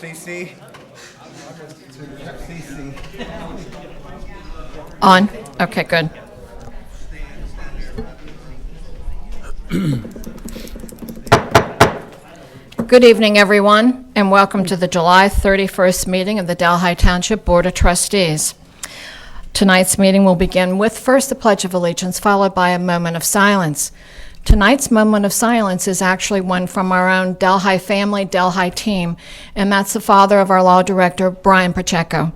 CC. On? Okay, good. Good evening, everyone, and welcome to the July 31st meeting of the Delhi Township Board of Trustees. Tonight's meeting will begin with first the Pledge of Allegiance, followed by a moment of silence. Tonight's moment of silence is actually one from our own Delhi family, Delhi team, and that's the father of our law director, Brian Pacheco.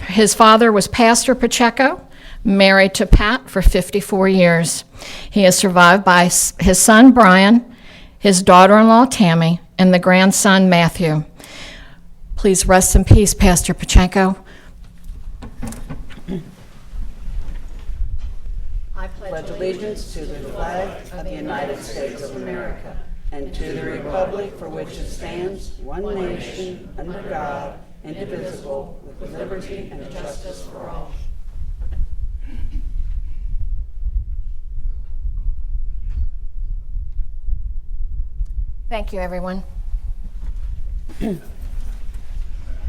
His father was Pastor Pacheco, married to Pat for 54 years. He is survived by his son, Brian, his daughter-in-law, Tammy, and the grandson, Matthew. Please rest in peace, Pastor Pacheco. I pledge allegiance to the flag of the United States of America and to the republic for which it stands, one nation, under God, indivisible, with liberty and justice for all. Thank you, everyone.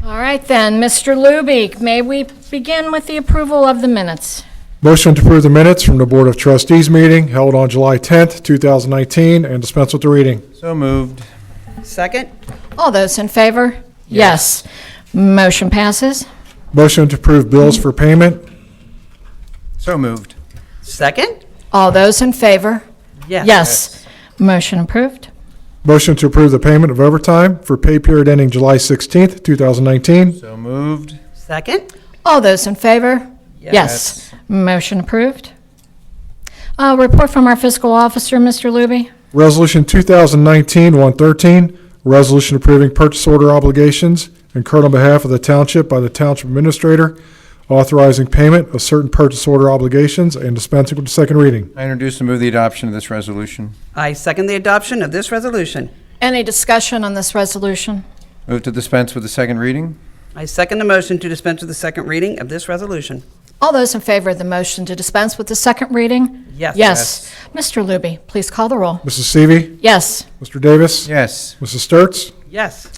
All right, then, Mr. Luby, may we begin with the approval of the minutes? Motion to approve the minutes from the Board of Trustees meeting held on July 10th, 2019, and dispense with the reading. So moved. Second? All those in favor? Yes. Motion passes. Motion to approve bills for payment. So moved. Second? All those in favor? Yes. Yes. Motion approved. Motion to approve the payment of overtime for pay period ending July 16th, 2019. So moved. Second? All those in favor? Yes. Motion approved. Report from our fiscal officer, Mr. Luby. Resolution 2019-113, resolution approving purchase order obligations incurred on behalf of the township by the township administrator, authorizing payment of certain purchase order obligations and dispensing with the second reading. I introduce and move the adoption of this resolution. I second the adoption of this resolution. Any discussion on this resolution? Move to dispense with the second reading. I second the motion to dispense with the second reading of this resolution. All those in favor of the motion to dispense with the second reading? Yes. Yes. Mr. Luby, please call the roll. Mrs. Seavey. Yes. Mr. Davis. Yes. Mrs. Sturts. Yes.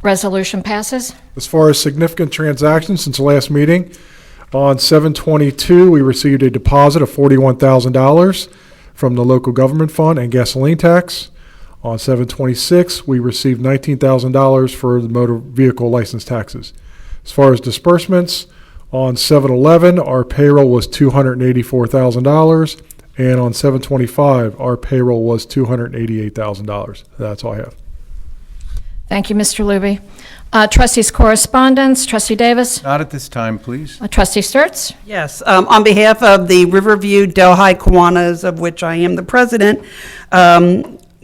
Resolution passes. As far as significant transactions since the last meeting, on 7/22, we received a deposit of $41,000 from the local government fund and gasoline tax. On 7/26, we received $19,000 for the motor vehicle license taxes. As far as disbursements, on 7/11, our payroll was $284,000, and on 7/25, our payroll was $288,000. That's all I have. Thank you, Mr. Luby. Trustees' correspondence, Trustee Davis. Not at this time, please. Trustee Sturts. Yes. On behalf of the Riverview Delhi Kiwanis, of which I am the president,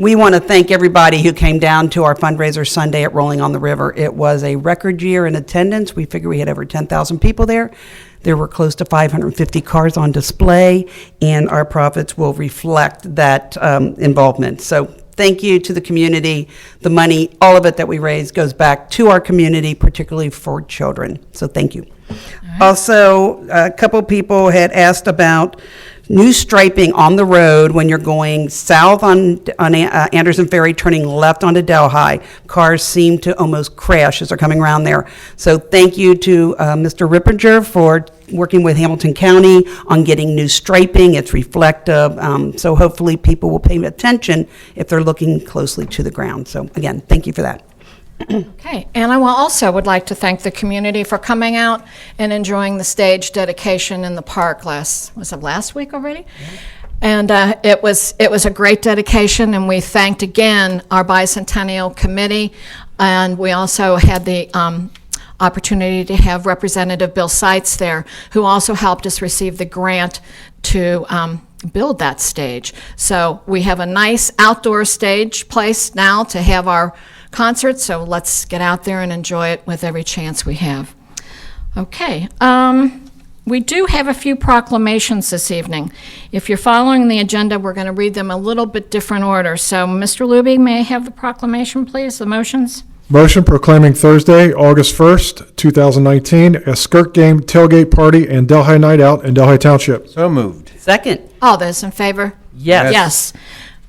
we want to thank everybody who came down to our fundraiser Sunday at Rolling on the River. It was a record year in attendance. We figure we had over 10,000 people there. There were close to 550 cars on display, and our profits will reflect that involvement. So thank you to the community. The money, all of it that we raise, goes back to our community, particularly for children. So thank you. Also, a couple people had asked about new striping on the road when you're going south on Anderson Ferry, turning left onto Delhi. Cars seem to almost crash as they're coming around there. So thank you to Mr. Rippinger for working with Hamilton County on getting new striping. It's reflective, so hopefully people will pay attention if they're looking closely to the ground. So again, thank you for that. Okay, and I would like to thank the community for coming out and enjoying the stage dedication in the park last week already? Yeah. And it was a great dedication, and we thanked again our Bicentennial Committee, and we also had the opportunity to have Representative Bill Seitz there, who also helped us receive the grant to build that stage. So we have a nice outdoor stage place now to have our concert, so let's get out there and enjoy it with every chance we have. Okay, we do have a few proclamations this evening. If you're following the agenda, we're going to read them a little bit different order. So, Mr. Luby, may I have the proclamation, please, the motions? Motion proclaiming Thursday, August 1st, 2019, as Skirt Game Tailgate Party and Delhi Night Out in Delhi Township. So moved. Second. All those in favor? Yes. Yes.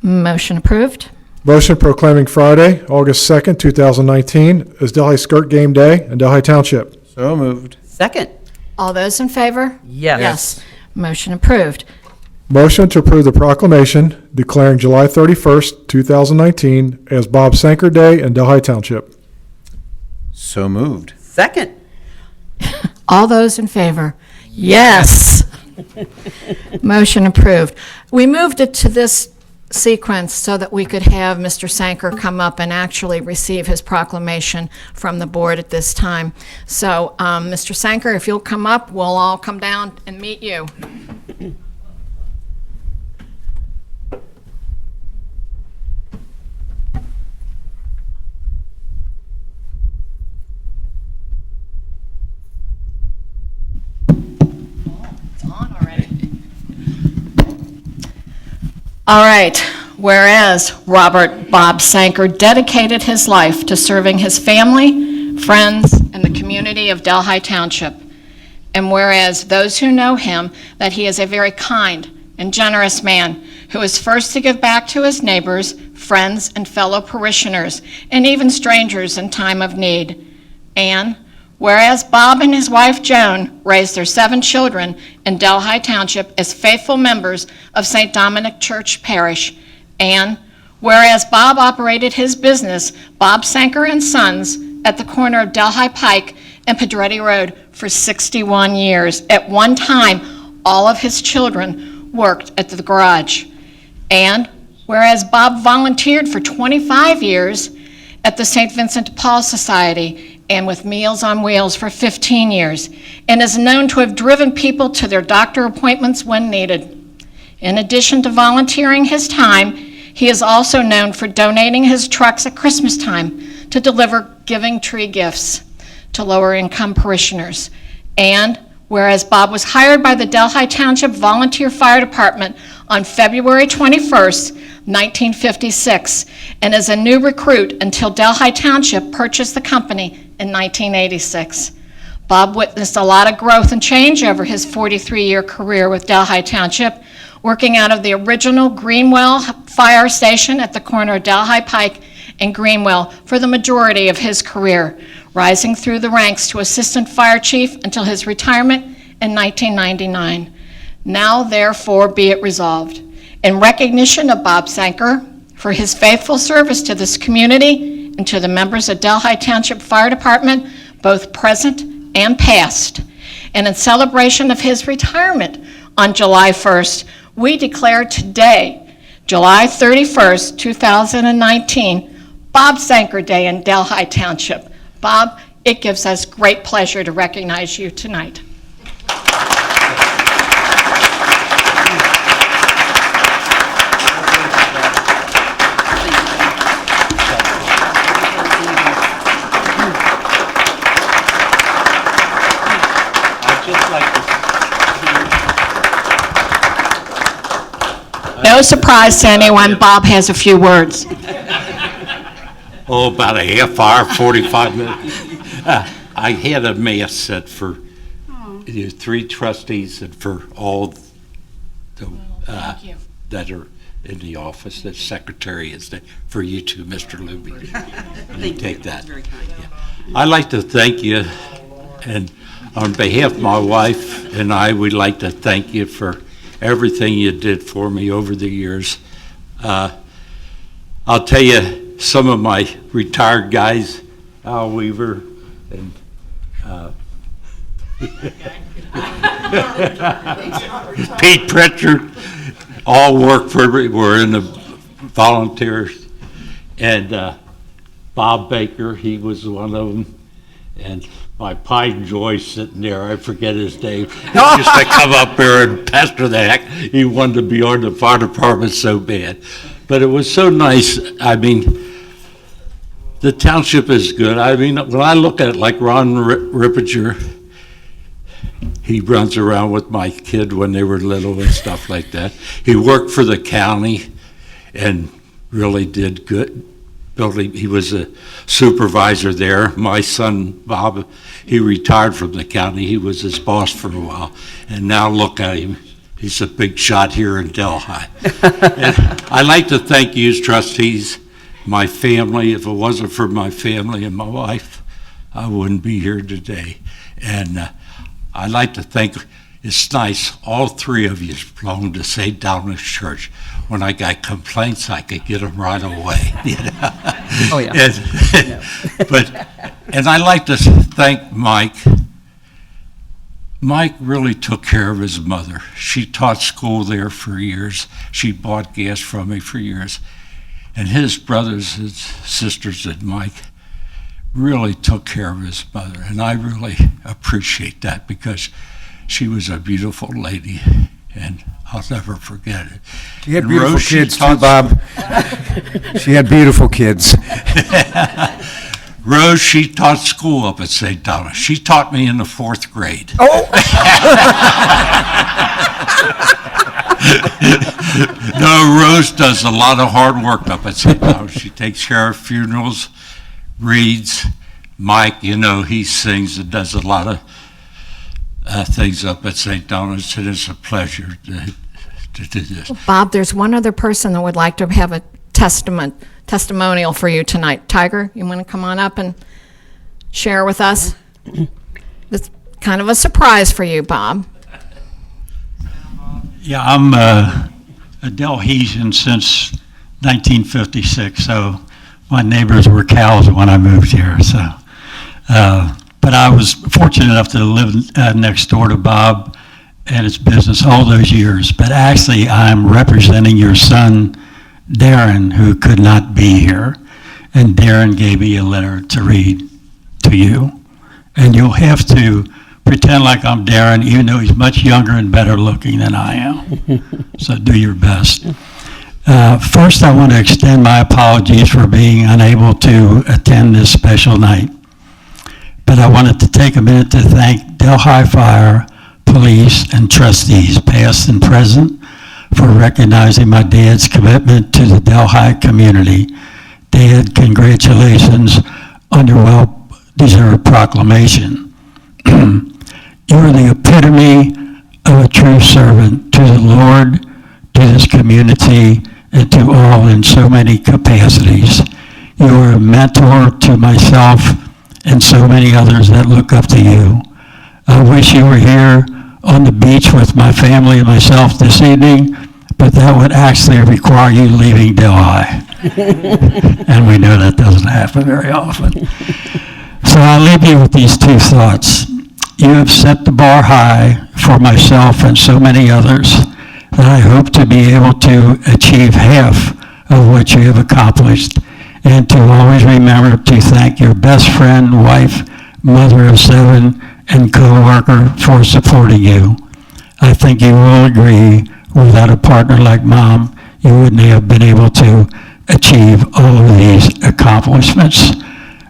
Motion approved. Motion proclaiming Friday, August 2nd, 2019 as Delhi Skirt Game Day in Delhi Township. So moved. Second. All those in favor? Yes. Yes. Motion approved. Motion to approve the proclamation declaring July 31st, 2019 as Bob Sanker Day in Delhi Township. So moved. Second. All those in favor? Yes. Motion approved. We moved it to this sequence so that we could have Mr. Sanker come up and actually receive his proclamation from the board at this time. So, Mr. Sanker, if you'll come up, we'll all come down and meet you. It's on already. All right, whereas Robert Bob Sanker dedicated his life to serving his family, friends, and the community of Delhi Township, and whereas those who know him that he is a very kind and generous man who is first to give back to his neighbors, friends, and fellow parishioners, and even strangers in time of need. And whereas Bob and his wife Joan raised their 7 children in Delhi Township as faithful members of St. Dominic Church Parish, and whereas Bob operated his business, Bob Sanker and Sons, at the corner of Delhi Pike and Pedretti Road for 61 years. At one time, all of his children worked at the garage. And whereas Bob volunteered for 25 years at the St. Vincent de Paul Society and with Meals on Wheels for 15 years, and is known to have driven people to their doctor appointments when needed. In addition to volunteering his time, he is also known for donating his trucks at Christmas time to deliver giving tree gifts to lower-income parishioners. And whereas Bob was hired by the Delhi Township Volunteer Fire Department on February 21st, 1956, and is a new recruit until Delhi Township purchased the company in 1986. Bob witnessed a lot of growth and change over his 43-year career with Delhi Township, working out of the original Greenwell Fire Station at the corner of Delhi Pike and Greenwell for the majority of his career, rising through the ranks to Assistant Fire Chief until his retirement in 1999. Now, therefore, be it resolved, in recognition of Bob Sanker for his faithful service to this community and to the members of Delhi Township Fire Department, both present and past, and in celebration of his retirement on July 1st, we declare today, July 31st, 2019, Bob Sanker Day in Delhi Township. Bob, it gives us great pleasure to recognize you tonight. No surprise to anyone, Bob has a few words. Oh, about a half hour, 45 minutes. I had a mass set for the 3 trustees and for all the, Thank you. that are in the office. The secretary is there for you too, Mr. Luby. You take that. Yeah. I'd like to thank you, and on behalf of my wife and I, we'd like to thank you for everything you did for me over the years. I'll tell you, some of my retired guys, Al Weaver and Pete Pritchard, all were in the volunteers. And Bob Baker, he was one of them. And my Pine Joy sitting there, I forget his name, used to come up there and pester the heck. He wanted to be on the fire department so bad. But it was so nice. I mean, the township is good. I mean, when I look at it, like Ron Rippinger, he runs around with my kid when they were little and stuff like that. He worked for the county and really did good. He was a supervisor there. My son, Bob, he retired from the county. He was his boss for a while. And now look at him. He's a big shot here in Delhi. And I'd like to thank you as trustees my family. If it wasn't for my family and my wife, I wouldn't be here today. And I'd like to thank, it's nice, all three of you belong to St. Dominus Church. When I got complaints, I could get them right away. You know? Oh, yeah. And I'd like to thank Mike. Mike really took care of his mother. She taught school there for years. She bought gas from me for years. And his brothers and sisters and Mike really took care of his mother. And I really appreciate that because she was a beautiful lady, and I'll never forget it. She had And beautiful Rose, she kids too, taught- Bob. She had beautiful kids. Rose, she taught school up at St. Thomas. She taught me in the 4th grade. No, Rose does a lot of hard work up at St. Thomas. She takes care of funerals, reads. Mike, you know, he sings and does a lot of things up at St. Thomas, and it's a pleasure to do this. Bob, there's one other person that would like to have a testimonial for you tonight. Tiger, you want to come on up and share with us? It's kind of a surprise for you, Bob. Yeah, I'm a Delhesian since 1956, so my neighbors were cows when I moved here. So, but I was fortunate enough to live next door to Bob and his business all those years. But actually, I'm representing your son, Darren, who could not be here. And Darren gave me a letter to read to you. And you'll have to pretend like I'm Darren, even though he's much younger and better looking than I am. So do your best. First, I want to extend my apologies for being unable to attend this special night. But I wanted to take a minute to thank Delhi Fire, Police, and trustees, past and present, for recognizing my dad's commitment to the Delhi community. Dad, congratulations on your well-deserved proclamation. You are the epitome of a true servant to the Lord, to this community, and to all in so many capacities. You are a mentor to myself and so many others that look up to you. I wish you were here on the beach with my family and myself this evening, but that would actually require you leaving Delhi. And we know that doesn't happen very often. So I'll leave you with these two thoughts. You have set the bar high for myself and so many others that I hope to be able to achieve half of what you have accomplished, and to always remember to thank your best friend, wife, mother of 7, and co-worker for supporting you. I think you will agree, without a partner like Mom, you wouldn't have been able to achieve all of these accomplishments.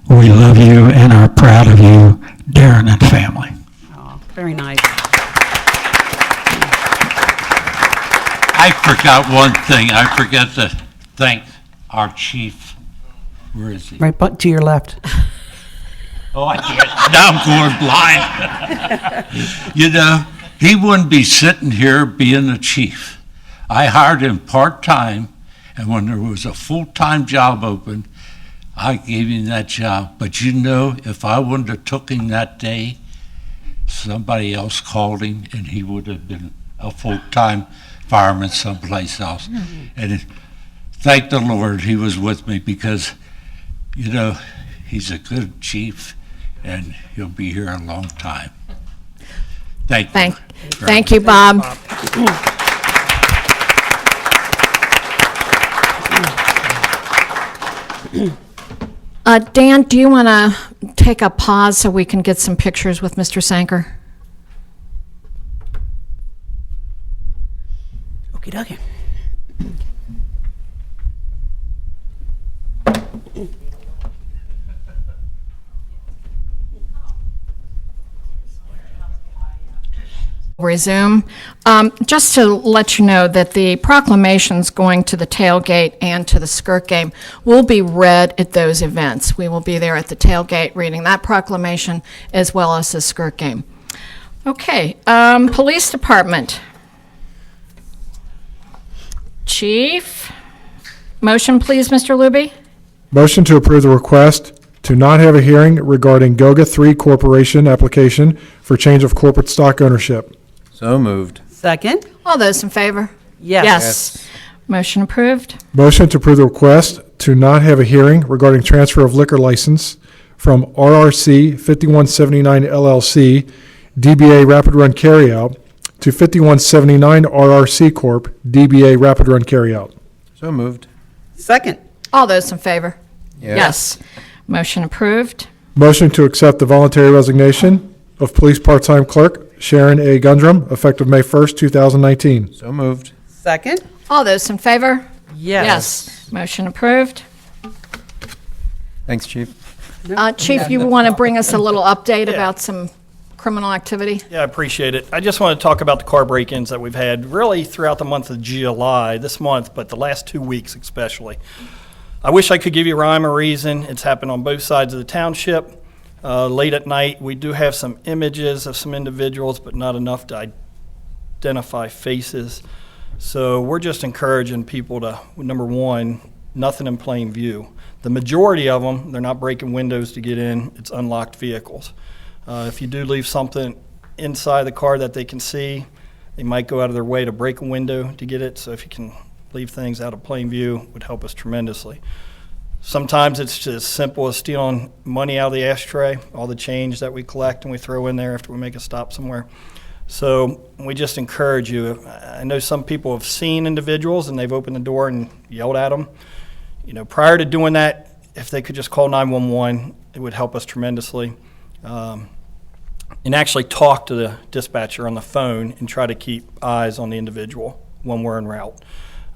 We love you and are proud of you, Darren and family. Oh, very nice. I forgot one thing. I forgot to thank our chief. Where is he? Right, but to your left. Oh, I can't. Now I'm going blind. You know, he wouldn't be sitting here being the chief. I hired him part-time, and when there was a full-time job open, I gave him that job. But you know, if I wouldn't have took him that day, somebody else called him, and he would have been a full-time fireman someplace else. And thank the Lord he was with me, because, you know, he's a good chief, and he'll be here a long time. Thank you. Thank you, Bob. Dan, do you want to take a pause so we can get some pictures with Mr. Sanker? Okie dokie. Resume. Just to let you know that the proclamations going to the tailgate and to the skirt game will be read at those events. We will be there at the tailgate reading that proclamation as well as the skirt game. Okay, Police Department. Chief, motion please, Mr. Luby. Motion to approve the request to not have a hearing regarding Goga 3 Corporation application for change of corporate stock ownership. So moved. Second? All those in favor? Yes. Yes. Motion approved. Motion to approve the request to not have a hearing regarding transfer of liquor license from RRC 5179 LLC, DBA Rapid Run Carryout, to 5179 RRC Corp., DBA Rapid Run Carryout. So moved. Second? All those in favor? Yes. Motion approved. Motion to accept the voluntary resignation of police part-time clerk Sharon A. Gundrum, effective May 1st, 2019. So moved. Second? All those in favor? Yes. Motion approved. Thanks, Chief. Chief, you want to bring us a little update about some criminal activity? Yeah, I appreciate it. I just want to talk about the car break-ins that we've had really throughout the month of July, this month, but the last 2 weeks especially. I wish I could give you rhyme or reason. It's happened on both sides of the township. Late at night, we do have some images of some individuals, but not enough to identify faces. So we're just encouraging people to, number one, nothing in plain view. The majority of them, they're not breaking windows to get in. It's unlocked vehicles. If you do leave something inside the car that they can see, they might go out of their way to break a window to get it. So if you can leave things out of plain view, it would help us tremendously. Sometimes it's just as simple as stealing money out of the ashtray, all the change that we collect and we throw in there after we make a stop somewhere. So we just encourage you. I know some people have seen individuals and they've opened the door and yelled at them. You know, prior to doing that, if they could just call 911, it would help us tremendously. And actually talk to the dispatcher on the phone and try to keep eyes on the individual when we're en route.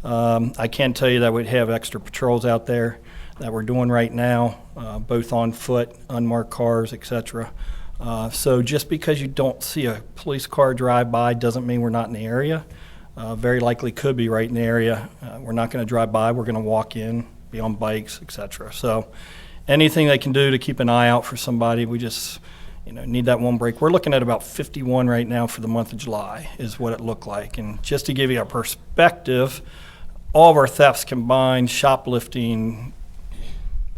I can tell you that we have extra patrols out there that we're doing right now, both on foot, unmarked cars, etc. So just because you don't see a police car drive by doesn't mean we're not in the area. Very likely could be right in the area. We're not going to drive by. We're going to walk in, be on bikes, etc. So anything they can do to keep an eye out for somebody, we just need that one break. We're looking at about 51 right now for the month of July is what it looked like. And just to give you a perspective, all of our thefts combined, shoplifting,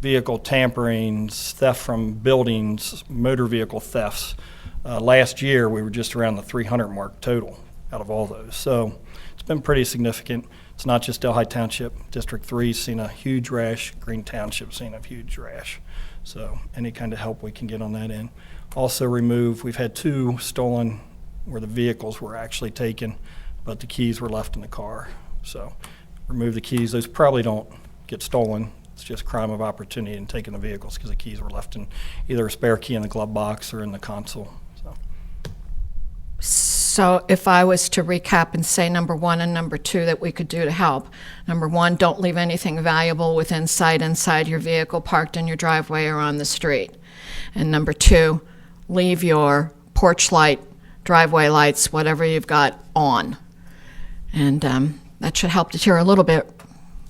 vehicle tamperings, theft from buildings, motor vehicle thefts. Last year, we were just around the 300 mark total out of all those. So it's been pretty significant. It's not just Delhi Township. District 3's seen a huge rash. Green Township's seen a huge rash. So any kind of help we can get on that end. Also we've had 2 stolen where the vehicles were actually taken, but the keys were left in the car. So remove the keys. Those probably don't get stolen. It's just crime of opportunity in taking the vehicles because the keys were left in either a spare key in the glove box or in the console. So if I was to recap and say number 1 and number 2 that we could do to help. Number 1, don't leave anything valuable within sight inside your vehicle parked in your driveway or on the street. And number 2, leave your porch light, driveway lights, whatever you've got on. And that should help deter a little bit.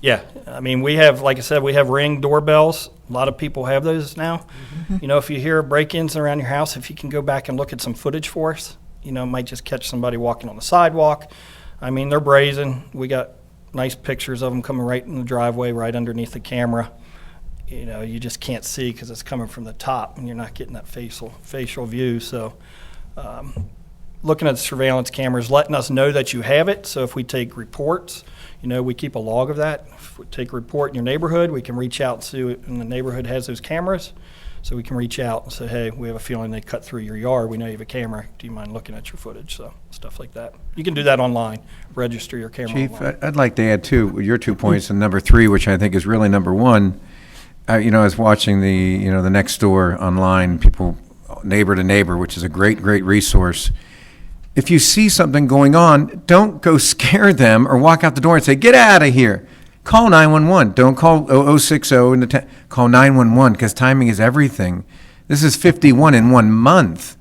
Yeah, I mean, we have, like I said, we have Ring doorbells. A lot of people have those now. Mm-hmm. If you hear break-ins around your house, if you can go back and look at some footage for us, it might just catch somebody walking on the sidewalk. I mean, they're brazen. We got nice pictures of them coming right in the driveway, right underneath the camera. You just can't see because it's coming from the top and you're not getting that facial view. So looking at the surveillance cameras, letting us know that you have it. So if we take reports, we keep a log of that. If we take a report in your neighborhood, we can reach out and see and the neighborhood has those cameras. So we can reach out and say, hey, we have a feeling they cut through your yard. We know you have a camera. Do you mind looking at your footage? So stuff like that. You can do that online. Register your camera Chief, online. I'd like to add your 2 points, and number 3, which I think is really number 1. I was watching the next door online, people neighbor to neighbor, which is a great resource. If you see something going on, don't go scare them or walk out the door and say, get out of here. Call 911. Don't call 0060 call 911 because timing is everything. This is 51 in 1 month.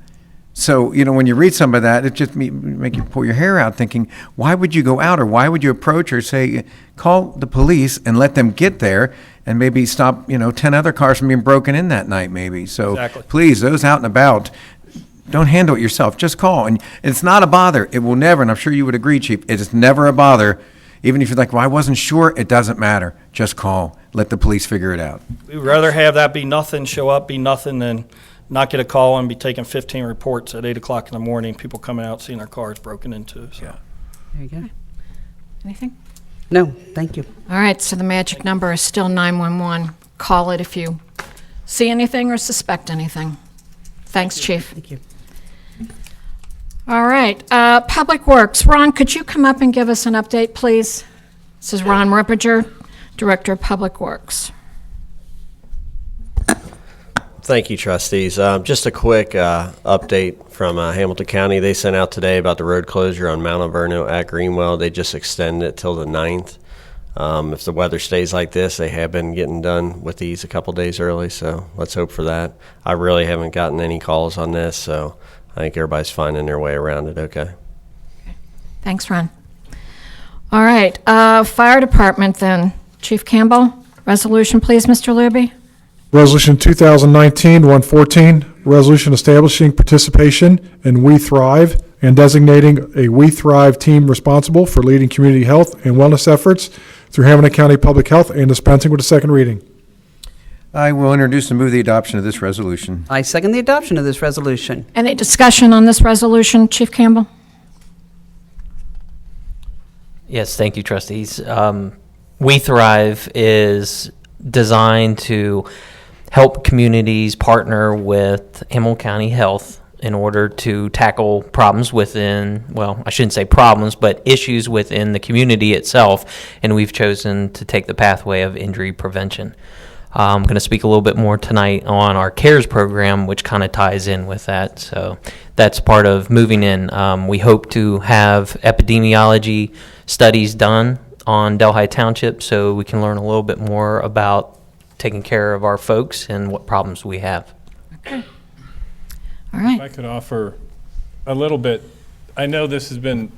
So, when you read some of that, it just make you pull your hair out thinking, why would you go out or why would you approach or say, call the police and let them get there and maybe stop, 10 other cars from being broken in that night maybe. So Exactly. Please, those out and about, don't handle it yourself. Just call. And it's not a bother. It will never, and I'm sure you would agree, Chief, it is never a bother. Even if you're like, well, I wasn't sure, it doesn't matter. Just call. let the police figure it out. We'd rather have that be nothing, show up, be nothing, than not get a call and be taking 15 reports at 8 o'clock in the morning, people coming out, seeing their cars broken into, so. Yeah. There you go. Anything? No, thank you. All right, so the magic number is still 911. Call it if you see anything or suspect anything. Thanks, Chief. Thank you. All right, Public Works. Ron, could you come up and give us an update, please? This is Ron Rippinger, Director of Public Works. Thank you, trustees. Just a quick update from Hamilton County. They sent out today about the road closure on Mount Alverno at Greenwell. They just extended it till the 9th. If the weather stays like this, they have been getting done with these a couple days early, so let's hope for that. I really haven't gotten any calls on this, so I think everybody's finding their way around it okay. Thanks, Ron. All right, Fire Department then. Chief Campbell, resolution, please, Mr. Luby. Resolution 2019-114, resolution establishing participation in We Thrive and designating a We Thrive team responsible for leading community health and wellness efforts through Hamilton County Public Health and dispensing with a second reading. I will introduce and move the adoption of this resolution. I second the adoption of this resolution. Any discussion on this resolution, Chief Campbell? Yes, thank you, trustees. We Thrive is designed to help communities partner with Hamilton County Health in order to tackle problems within, well, I shouldn't say problems, but issues within the community itself, and we've chosen to take the pathway of injury prevention. I'm going to speak a little bit more tonight on our CARES program, which kind of ties in with that. So that's part of moving in. We hope to have epidemiology studies done on Delhi Township so we can learn a little bit more about taking care of our folks and what problems we have. All If right. I could offer a little bit, I know this has been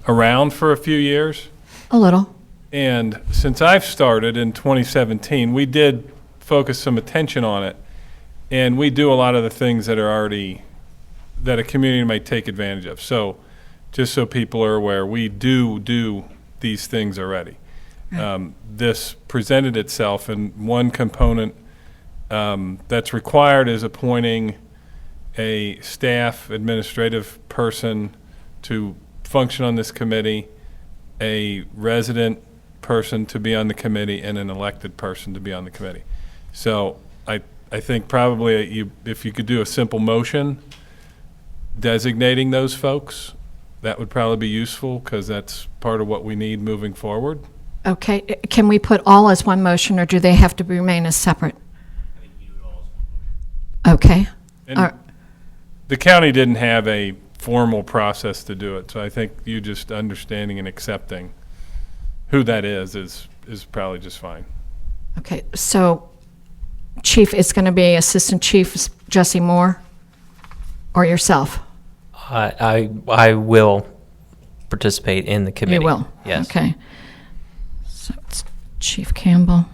around for a few years, A little. and since I've started in 2017, we did focus some attention on it, and we do a lot of the things that are already, that a community might take advantage of. So, just so people are aware, we do these things already. This presented itself, and one component that's required is appointing a staff administrative person to function on this committee, a resident person to be on the committee, and an elected person to be on the committee. So I think probably if you could do a simple motion designating those folks, that would probably be useful, because that's part of what we need moving forward. Okay, can we put all as one motion, or do they have to remain as separate? Okay. And All right. the county didn't have a formal process to do it, so I think you just understanding and accepting who that is probably just fine. Okay, so Chief is going to be Assistant Chief Jesse Moore, or yourself? I will participate in the committee. You will? Yes. Okay. So it's Chief Campbell.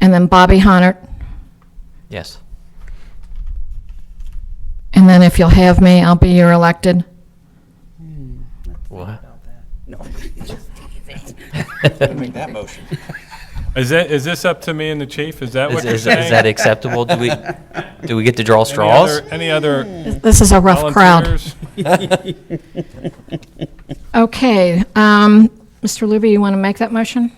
And then Bobby Honert. Yes. And then if you'll have me, I'll be your elected. What? Make that motion. Is this up to me and the chief? Is that what you're Is saying? that acceptable? Do we get to draw straws? Any other This is a rough crowd. volunteers? Okay, Mr. Luby, you want to make that motion?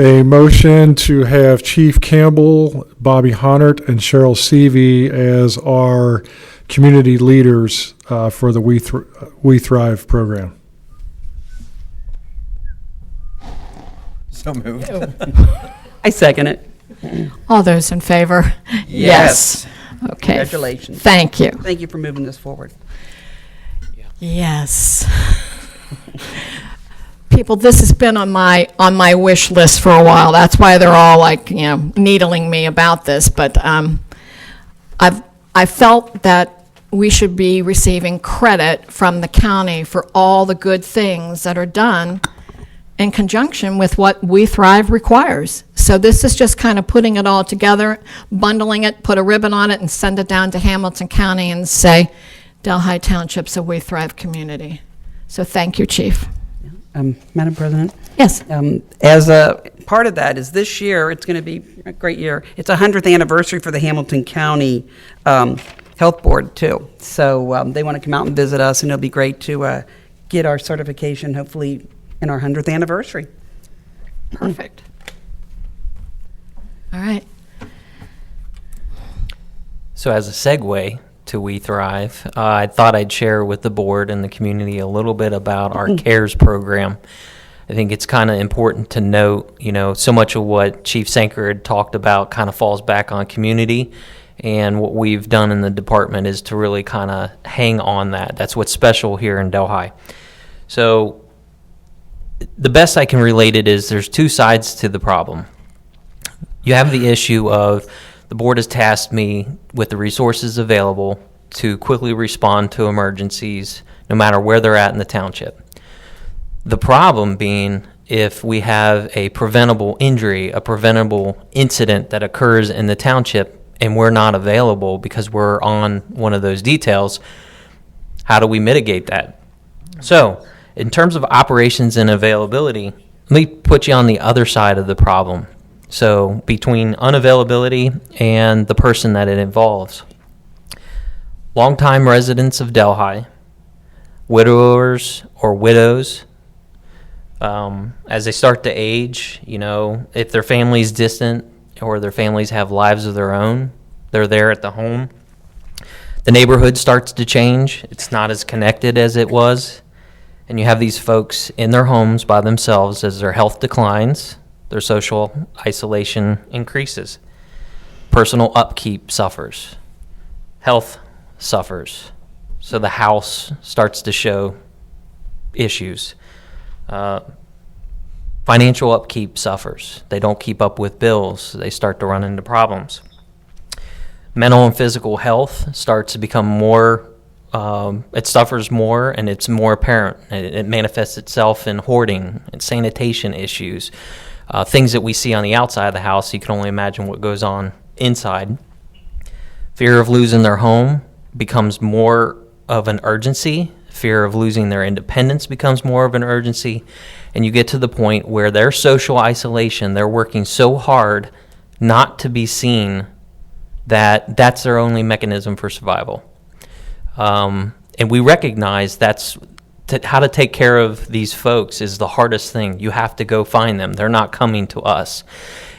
A motion to have Chief Campbell, Bobby Honert, and Cheryl Seavey as our community leaders for the We Thrive program. So moved. I second it. All those in favor? Yes. Okay. Congratulations. Thank you. Thank you for moving this forward. Yes. People, this has been on my wish list for a while. That's why they're all like, needling me about this. But I felt that we should be receiving credit from the county for all the good things that are done in conjunction with what We Thrive requires. So this is just kind of putting it all together, bundling it, put a ribbon on it, and send it down to Hamilton County and say, Delhi Township's a We Thrive community. So thank you, Chief. Madam President, Yes. As a part of that is this year, it's going to be a great year. It's a 100th anniversary for the Hamilton County Health Board, too. So they want to come out and visit us, and it'll be great to get our certification, hopefully, in our 100th anniversary. Perfect. All right. So as a segue to We Thrive, I thought I'd share with the board and the community a little bit about our CARES program. I think it's kind of important to note, so much of what Chief Sanker had talked about kind of falls back on community, and what we've done in the department is to really kind of hang on that. That's what's special here in Delhi. So the best I can relate it is there's two sides to the problem. You have the issue of the board has tasked me with the resources available to quickly respond to emergencies, no matter where they're at in the township. The problem being if we have a preventable injury, a preventable incident that occurs in the township, and we're not available because we're on one of those details, how do we mitigate that? So, in terms of operations and availability, let me put you on the other side of the problem. So, between unavailability and the person that it involves. Longtime residents of Delhi, widowers or widows, as they start to age, if their family's distant or their families have lives of their own, they're there at the home. The neighborhood starts to change. It's not as connected as it was. And you have these folks in their homes by themselves as their health declines, their social isolation increases. Personal upkeep suffers. Health suffers. So the house starts to show issues. Financial upkeep suffers. They don't keep up with bills. They start to run into problems. Mental and physical health starts to become more, it suffers more, and it's more apparent. It manifests itself in hoarding and sanitation issues, things that we see on the outside of the house. You can only imagine what goes on inside. Fear of losing their home becomes more of an urgency. Fear of losing their independence becomes more of an urgency. And you get to the point where their social isolation, they're working so hard not to be seen that that's their only mechanism for survival. And we recognize how to take care of these folks is the hardest thing. You have to go find them. They're not coming to us.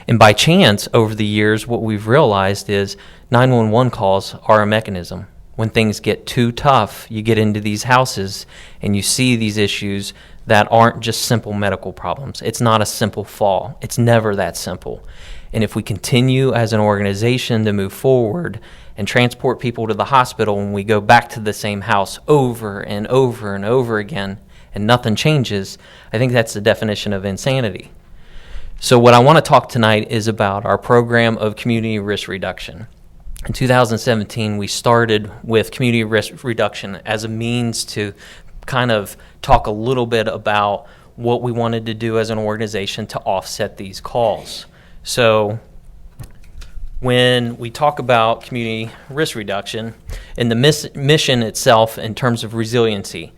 And by chance, over the years, what we've realized is 911 calls are a mechanism. When things get too tough, you get into these houses and you see these issues that aren't just simple medical problems. It's not a simple fall. It's never that simple. And if we continue as an organization to move forward and transport people to the hospital and we go back to the same house over and over and over again and nothing changes, I think that's the definition of insanity. So what I want to talk tonight is about our program of community risk reduction. In 2017, we started with community risk reduction as a means to kind of talk a little bit about what we wanted to do as an organization to offset these calls. So when we talk about community risk reduction and the mission itself in terms of resiliency,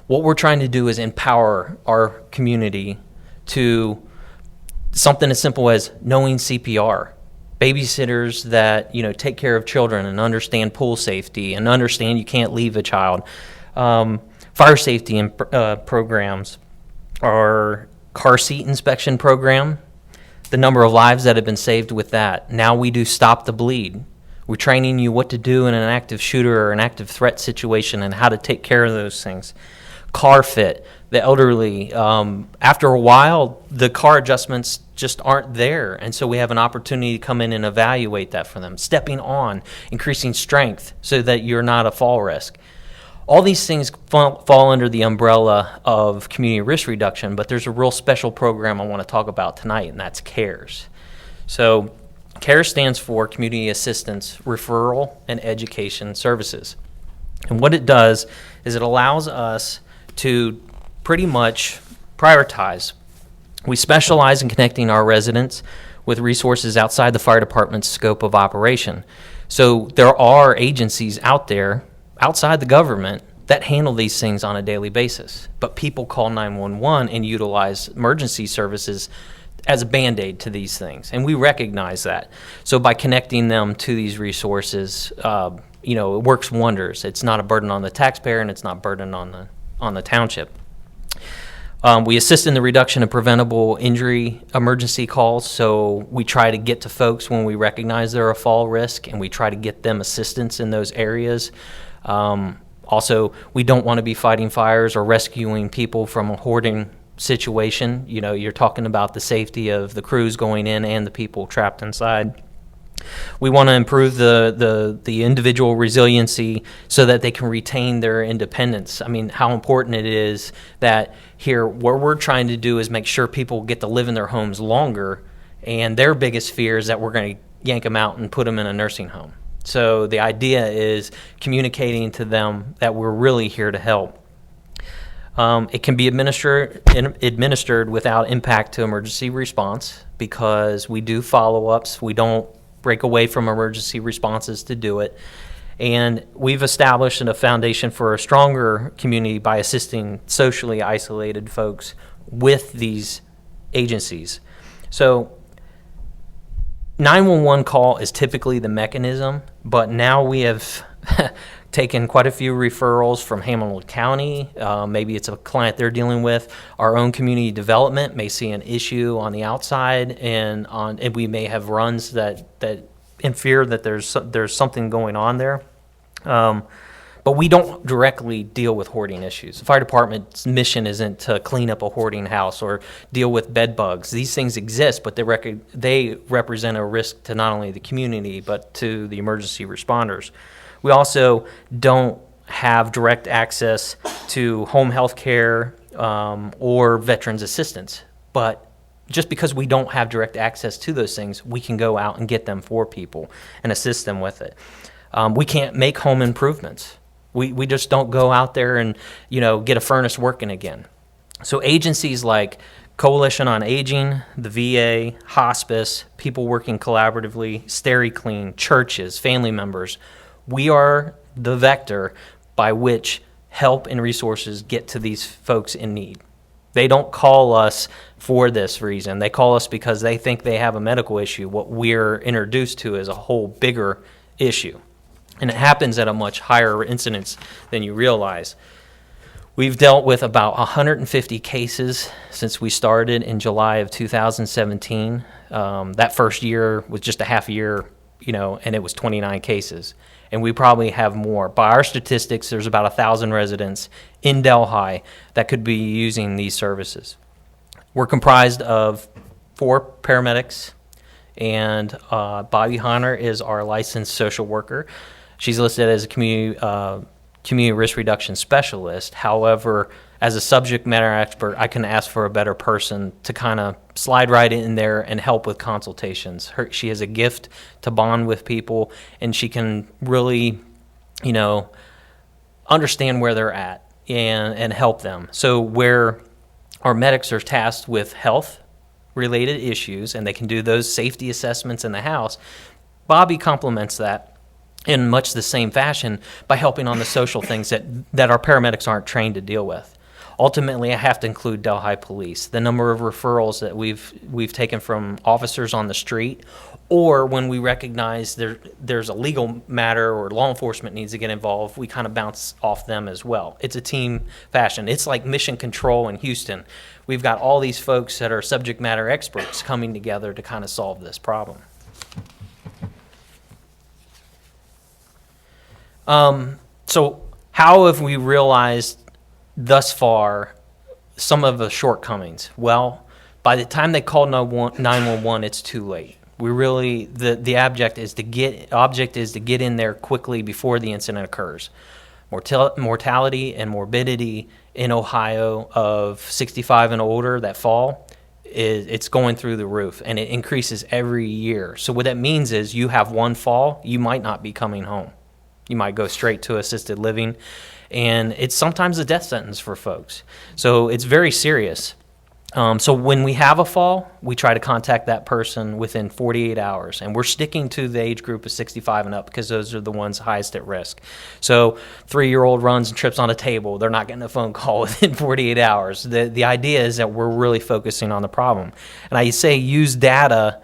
what we're trying to do is empower our community to something as simple as knowing CPR. Babysitters that take care of children and understand pool safety and understand you can't leave a child. Fire safety programs, our car seat inspection program, the number of lives that have been saved with that. Now we do Stop the Bleed. We're training you what to do in an active shooter or an active threat situation and how to take care of those things. Car fit, the elderly, after a while, the car adjustments just aren't there. And so we have an opportunity to come in and evaluate that for them. Stepping on, increasing strength so that you're not a fall risk. All these things fall under the umbrella of community risk reduction, but there's a real special program I want to talk about tonight, and that's CARES. So CARES stands for Community Assistance, Referral, and Education Services. And what it does is it allows us to pretty much prioritize. We specialize in connecting our residents with resources outside the fire department's scope of operation. So there are agencies out there, outside the government, that handle these things on a daily basis. But people call 911 and utilize emergency services as a Band-Aid to these things, and we recognize that. So by connecting them to these resources, it works wonders. It's not a burden on the taxpayer, and it's not a burden on the township. We assist in the reduction of preventable injury emergency calls, so we try to get to folks when we recognize they're a fall risk, and we try to get them assistance in those areas. Also, we don't want to be fighting fires or rescuing people from a hoarding situation. You're talking about the safety of the crews going in and the people trapped inside. We want to improve the individual resiliency so that they can retain their independence. I mean, how important it is that here, what we're trying to do is make sure people get to live in their homes longer, and their biggest fear is that we're going to yank them out and put them in a nursing home. So the idea is communicating to them that we're really here to help. It can be administered without impact to emergency response because we do follow-ups. We don't break away from emergency responses to do it. And we've established a foundation for a stronger community by assisting socially isolated folks with these agencies. So 911 call is typically the mechanism, but now we have taken quite a few referrals from Hamilton County. Maybe it's a client they're dealing with. Our own community development may see an issue on the outside, and we may have runs that in fear that there's something going on there. But we don't directly deal with hoarding issues. The fire department's mission isn't to clean up a hoarding house or deal with bed bugs. These things exist, but they represent a risk to not only the community but to the emergency responders. We also don't have direct access to home health care or veterans assistance. But just because we don't have direct access to those things, we can go out and get them for people and assist them with it. We can't make home improvements. We just don't go out there and get a furnace working again. So agencies like Coalition on Aging, the VA, hospice, people working collaboratively, SteriClean, churches, family members, we are the vector by which help and resources get to these folks in need. They don't call us for this reason. They call us because they think they have a medical issue. What we're introduced to is a whole bigger issue. And it happens at a much higher incidence than you realize. We've dealt with about 150 cases since we started in July of 2017. That first year was just a half year, and it was 29 cases. And we probably have more. By our statistics, there's about 1,000 residents in Delhi that could be using these services. We're comprised of 4 paramedics, and Bobby Hunter is our licensed social worker. She's listed as a community risk reduction specialist. However, as a subject matter expert, I can ask for a better person to kind of slide right in there and help with consultations. She has a gift to bond with people, and she can really, understand where they're at and help them. So where our medics are tasked with health-related issues, and they can do those safety assessments in the house, Bobby complements that in much the same fashion by helping on the social things that our paramedics aren't trained to deal with. Ultimately, I have to include Delhi Police. The number of referrals that we've taken from officers on the street, or when we recognize there's a legal matter or law enforcement needs to get involved, we kind of bounce off them as well. It's a team fashion. It's like Mission Control in Houston. We've got all these folks that are subject matter experts coming together to kind of solve this problem. So how have we realized thus far some of the shortcomings? Well, by the time they call 911, it's too late. We really, the object is to get in there quickly before the incident occurs. Mortality and morbidity in Ohio of 65 and older that fall, it's going through the roof, and it increases every year. So what that means is you have one fall, you might not be coming home. You might go straight to assisted living, and it's sometimes a death sentence for folks. So it's very serious. So when we have a fall, we try to contact that person within 48 hours, and we're sticking to the age group of 65 and up because those are the ones highest at risk. So 3-year-old runs and trips on a table, they're not getting a phone call within 48 hours. The idea is that we're really focusing on the problem. And I say use data,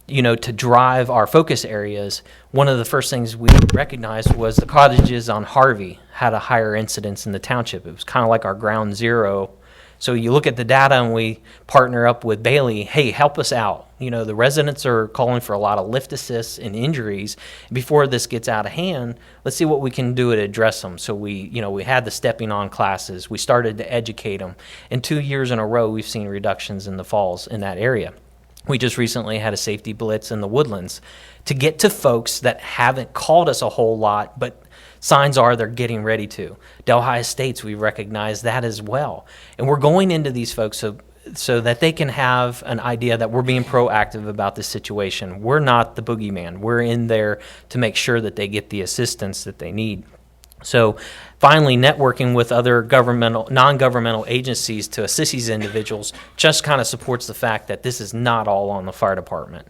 to drive our focus areas. One of the first things we recognized was the cottages on Harvey had a higher incidence in the township. It was kind of like our ground zero. So you look at the data and we partner up with Bailey, hey, help us out. The residents are calling for a lot of lift assists and injuries. Before this gets out of hand, let's see what we can do to address them. So we had the stepping on classes. We started to educate them. And 2 years in a row, we've seen reductions in the falls in that area. We just recently had a safety blitz in the Woodlands to get to folks that haven't called us a whole lot, but signs are they're getting ready to. Delhi Estates, we recognize that as well. And we're going into these folks so that they can have an idea that we're being proactive about this situation. We're not the boogeyman. We're in there to make sure that they get the assistance that they need. So finally, networking with other non-governmental agencies to assist these individuals just kind of supports the fact that this is not all on the fire department.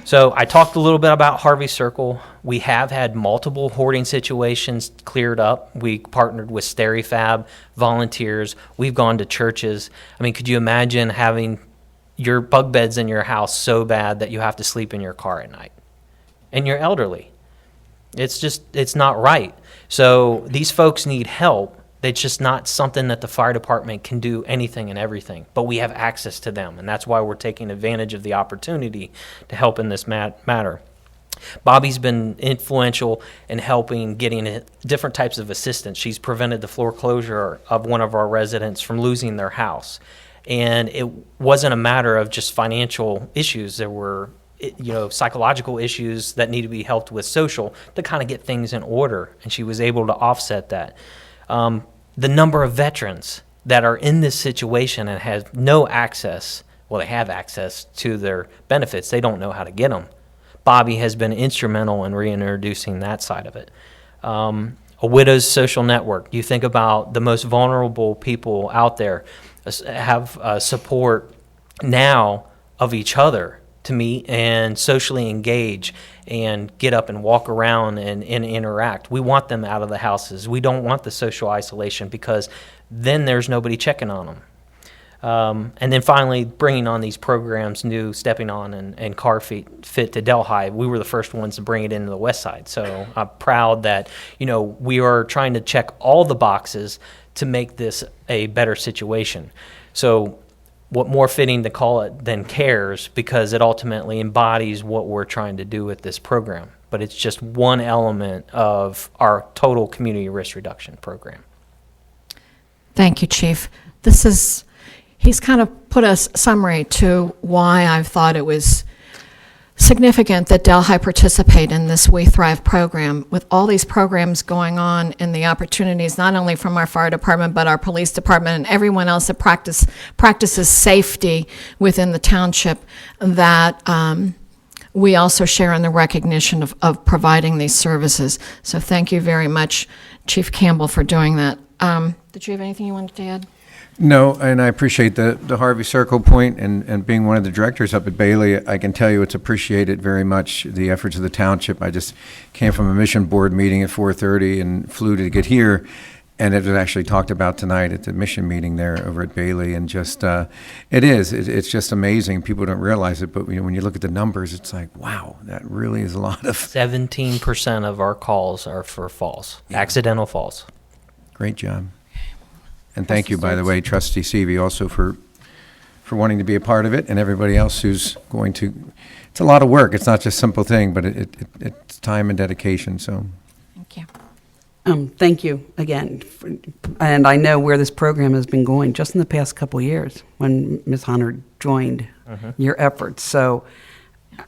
So I talked a little bit about Harvey Circle. We have had multiple hoarding situations cleared up. We partnered with SteriFab, volunteers. We've gone to churches. I mean, could you imagine having your bug beds in your house so bad that you have to sleep in your car at night? And you're elderly. It's not right. So these folks need help. It's just not something that the fire department can do anything and everything, but we have access to them, and that's why we're taking advantage of the opportunity to help in this matter. Bobby's been influential in helping getting different types of assistance. She's prevented the foreclosure of one of our residents from losing their house, and it wasn't a matter of just financial issues. There were psychological issues that need to be helped with social to kind of get things in order, and she was able to offset that. The number of veterans that are in this situation and have no access, well, they have access to their benefits. They don't know how to get them. Bobby has been instrumental in reintroducing that side of it. A widow's social network. You think about the most vulnerable people out there have support now of each other to meet and socially engage and get up and walk around and interact. We want them out of the houses. We don't want the social isolation because then there's nobody checking on them. And then finally, bringing on these programs, new Stepping On and Car Fit to Delhi. We were the first ones to bring it into the West Side. So I'm proud that, we are trying to check all the boxes to make this a better situation. So what more fitting to call it than CARES, because it ultimately embodies what we're trying to do with this program. But it's just one element of our total community risk reduction program. Thank you, Chief. He's kind of put a summary to why I've thought it was significant that Delhi participate in this We Thrive program. With all these programs going on and the opportunities, not only from our fire department, but our police department and everyone else that practices safety within the township, that we also share in the recognition of providing these services. So thank you very much, Chief Campbell, for doing that. Did you have anything you wanted to add? No, and I appreciate the Harvey Circle point, and being one of the directors up at Bailey, I can tell you it's appreciated very much, the efforts of the township. I just came from a mission board meeting at 4:30 and flew to get here, and it was actually talked about tonight at the mission meeting there over at Bailey, and just, it's just amazing. People don't realize it, but when you look at the numbers, it's like, wow, that really is a lot of... 17% of our calls are for falls, accidental falls. Great job. And thank you, by the way, Trustee Seavey, also for wanting to be a part of it, and everybody else who's going to. It's a lot of work. It's not just a simple thing, but it's time and dedication. So, Thank you. Thank you again. And I know where this program has been going just in the past couple of years when Ms. Hunter joined your efforts. So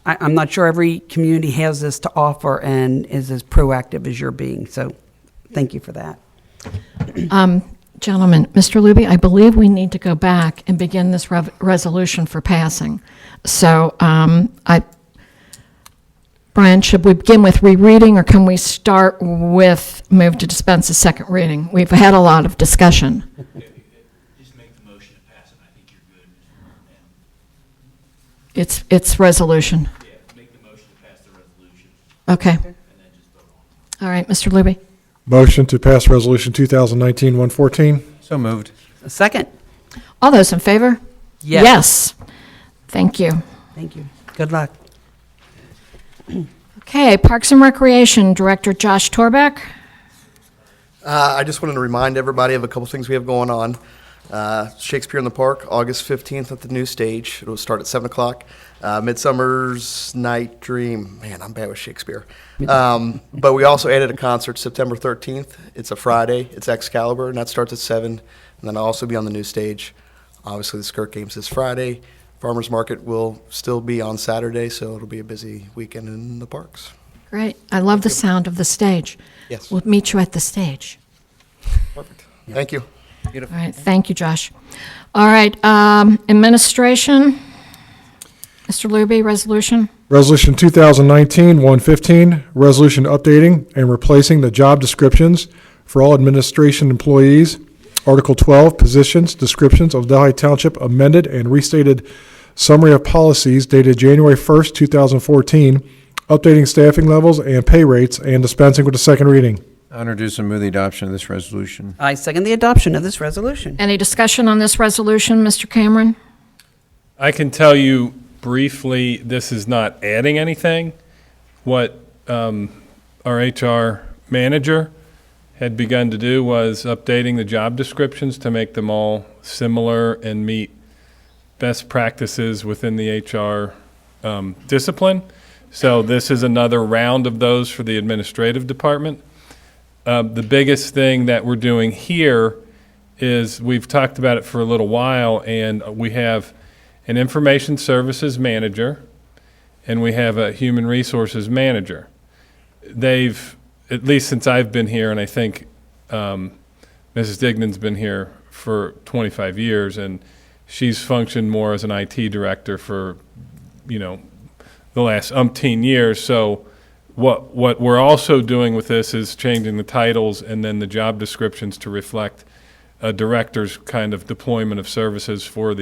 I'm not sure every community has this to offer and is as proactive as you're being. So thank you for that. Gentlemen, Mr. Luby, I believe we need to go back and begin this resolution for passing. So, Brian, should we begin with rereading, or can we start with move to dispense a second reading? We've had a lot of discussion. Just make the motion to pass it. I think you're its resolution? Yeah, make the motion to pass the resolution, Okay. and then just vote on it. All right, Mr. Luby. Motion to pass Resolution 2019-114. So moved. A second. All those in favor? Yes. Yes. Thank you. Thank you. Good luck. Okay, Parks and Recreation Director Josh Torbeck. I just wanted to remind everybody of a couple things we have going on. Shakespeare in the Park, August 15th at the new stage. It will start at 7 o'clock. Midsummer's Night Dream. Man, I'm bad with Shakespeare. But we also added a concert September 13th. It's a Friday. It's Excalibur, and that starts at 7. And then I'll also be on the new stage. Obviously, the Skirt Games this Friday. Farmers Market will still be on Saturday, so it'll be a busy weekend in the parks. Great. I love the sound of the stage. Yes. We'll meet you at the stage. Perfect. Thank you. All right, thank you, Josh. All right, administration. Mr. Luby, resolution. Resolution 2019-115, resolution updating and replacing the job descriptions for all administration employees. Article 12, positions, descriptions of Delhi Township amended and restated summary of policies dated January 1st, 2014, updating staffing levels and pay rates and dispensing with the second reading. I'll introduce and move the adoption of this resolution. I second the adoption of this resolution. Any discussion on this resolution, Mr. Cameron? I can tell you briefly, this is not adding anything. What our HR manager had begun to do was updating the job descriptions to make them all similar and meet best practices within the HR discipline. So this is another round of those for the administrative department. The biggest thing that we're doing here is we've talked about it for a little while, and we have an information services manager and we have a human resources manager. They've, at least since I've been here, and I think Mrs. Dignan's been here for 25 years, and she's functioned more as an IT director for, the last umpteen years. So what we're also doing with this is changing the titles and then the job descriptions to reflect a director's kind of deployment of services for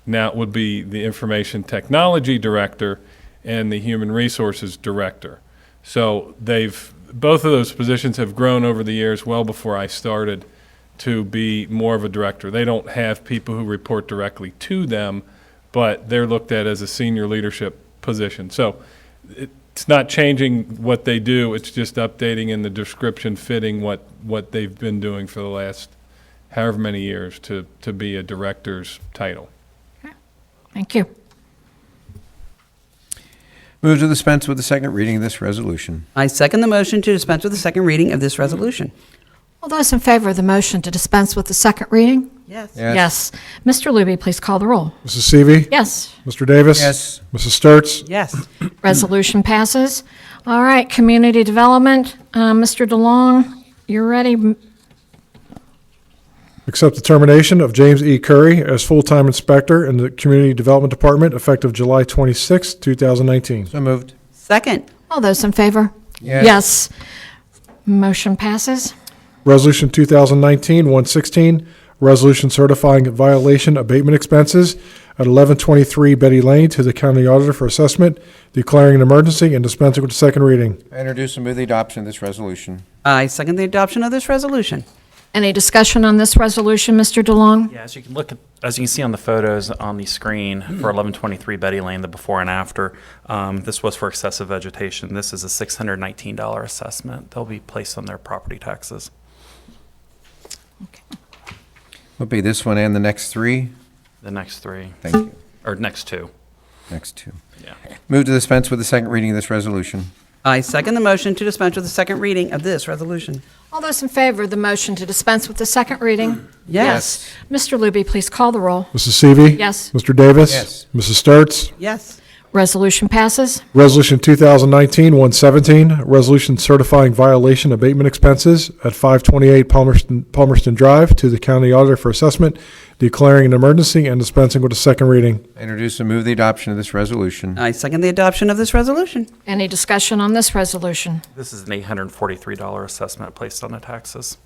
now it would be the information technology director and the human resources director. So both of those positions have grown over the years, well before I started, to be more of a director. They don't have people who report directly to them, but they're looked at as a senior leadership position. So it's not changing what they do, it's just updating in the description fitting what they've been doing for the last however many years to be a director's title. Thank you. Move to dispense with the second reading of this resolution. I second the motion to dispense with the second reading of this resolution. All those in favor of the motion to dispense with the second reading? Yes. Yes. Mr. Luby, please call the roll. Mrs. Seavey. Yes. Mr. Davis. Yes. Mrs. Sturts. Yes. Resolution passes. All right, community development. Mr. DeLong, you're ready. Accept the termination of James E. Curry as full-time inspector in the Community Development Department effective July 26, 2019. So moved. Second. All those in favor? Yes. Motion passes. Resolution 2019-116, resolution certifying violation abatement expenses at 1123 Betty Lane to the county auditor for assessment, declaring an emergency and dispensing with the second reading. I introduce and move the adoption of this resolution. I second the adoption of this resolution. Any discussion on this resolution, Mr. DeLong? Yeah, as you can see on the photos on the screen for 1123 Betty Lane, the before and after, this was for excessive vegetation. This is a $619 assessment. They'll be placed on their property taxes. Will be this one and the next three? The next three, Thank you. or next two. Next two. Yeah. Move to dispense with the second reading of this resolution. I second the motion to dispense with the second reading of this resolution. All those in favor of the motion to dispense with the second reading? Yes. Mr. Luby, please call the roll. Mrs. Seavey. Yes. Mr. Davis. Yes. Mrs. Sturts. Yes. Resolution passes. Resolution 2019-117, resolution certifying violation abatement expenses at 528 Palmerston Drive to the county auditor for assessment, declaring an emergency and dispensing with a second reading. I introduce and move the adoption of this resolution. I second the adoption of this resolution. Any discussion on this resolution? This is an $843 assessment placed on the taxes.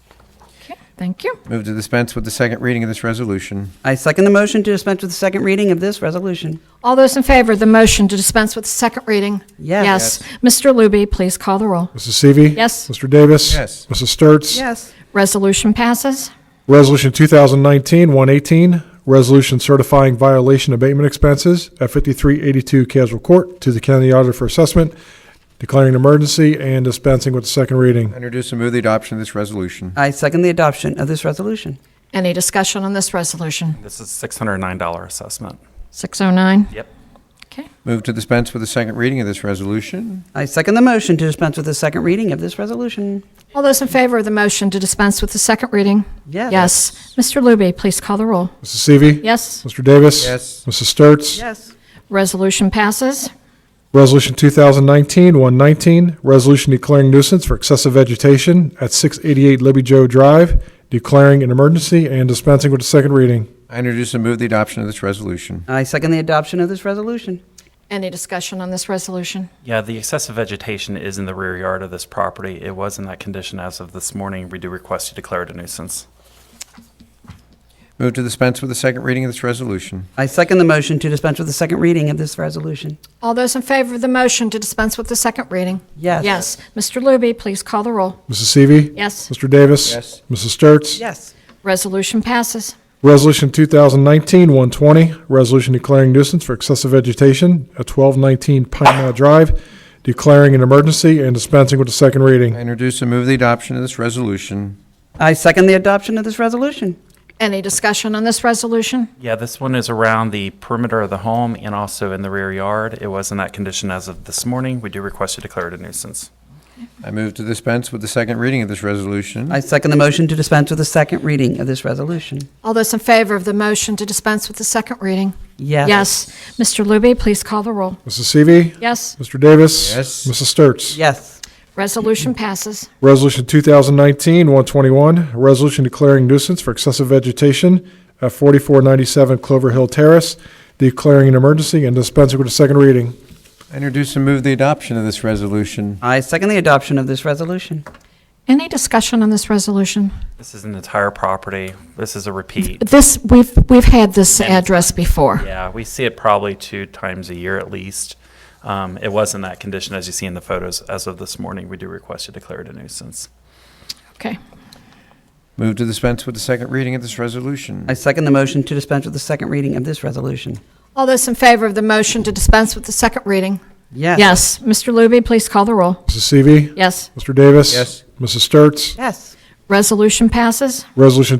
Thank you. Move to dispense with the second reading of this resolution. I second the motion to dispense with the second reading of this resolution. All those in favor of the motion to dispense with the second reading? Yes. Mr. Luby, please call the roll. Mrs. Seavey. Yes. Mr. Davis. Yes. Mrs. Sturts. Yes. Resolution passes. Resolution 2019-118, resolution certifying violation abatement expenses at 5382 Casual Court to the county auditor for assessment, declaring an emergency and dispensing with the second reading. Introduce and move the adoption of this resolution. I second the adoption of this resolution. Any discussion on this resolution? This is $609 assessment. 609. Yep. Okay. Move to dispense with the second reading of this resolution. I second the motion to dispense with the second reading of this resolution. All those in favor of the motion to dispense with the second reading? Yes. Yes. Mr. Luby, please call the roll. Mrs. Seavey. Yes. Mr. Davis. Yes. Mrs. Sturts. Yes. Resolution passes. Resolution 2019-119, resolution declaring nuisance for excessive vegetation at 688 Libby Joe Drive, declaring an emergency and dispensing with the second reading. I introduce and move the adoption of this resolution. I second the adoption of this resolution. Any discussion on this resolution? Yeah, the excessive vegetation is in the rear yard of this property. It was in that condition as of this morning. We do request you declare it a nuisance. Move to dispense with the second reading of this resolution. I second the motion to dispense with the second reading of this resolution. All those in favor of the motion to dispense with the second reading? Yes. Yes. Mr. Luby, please call the roll. Mrs. Seavey. Yes. Mr. Davis. Yes. Mrs. Sturts. Yes. Resolution passes. Resolution 2019-120, resolution declaring nuisance for excessive vegetation at 1219 Pine Knot Drive, declaring an emergency and dispensing with the second I reading. introduce and move the adoption of this resolution. I second the adoption of this resolution. Any discussion on this resolution? Yeah, this one is around the perimeter of the home and also in the rear yard. It was in that condition as of this morning. We do request you declare it a nuisance. I move to dispense with the second reading of this resolution. I second the motion to dispense with the second reading of this resolution. All those in favor of the motion to dispense with the second reading? Yes. Yes. Mr. Luby, please call the roll. Mrs. Seavey. Yes. Mr. Davis. Yes. Mrs. Sturts. Yes. Resolution passes. Resolution 2019-121, resolution declaring nuisance for excessive vegetation at 4497 Clover Hill Terrace, declaring an emergency and dispensing with the second reading. I introduce and move the adoption of this resolution. I second the adoption of this resolution. Any discussion on this resolution? This is an entire property. This is a repeat. This, we've had this address before. Yeah, we see it probably 2 times a year at least. It was in that condition, as you see in the photos. As of this morning, we do request you declare it a nuisance. Okay. Move to dispense with the second reading of this resolution. I second the motion to dispense with the second reading of this resolution. All those in favor of the motion to dispense with the second reading? Yes. Yes. Mr. Luby, please call the roll. Mrs. Seavey. Yes. Mr. Davis. Yes. Mrs. Sturts. Yes. Resolution passes. Resolution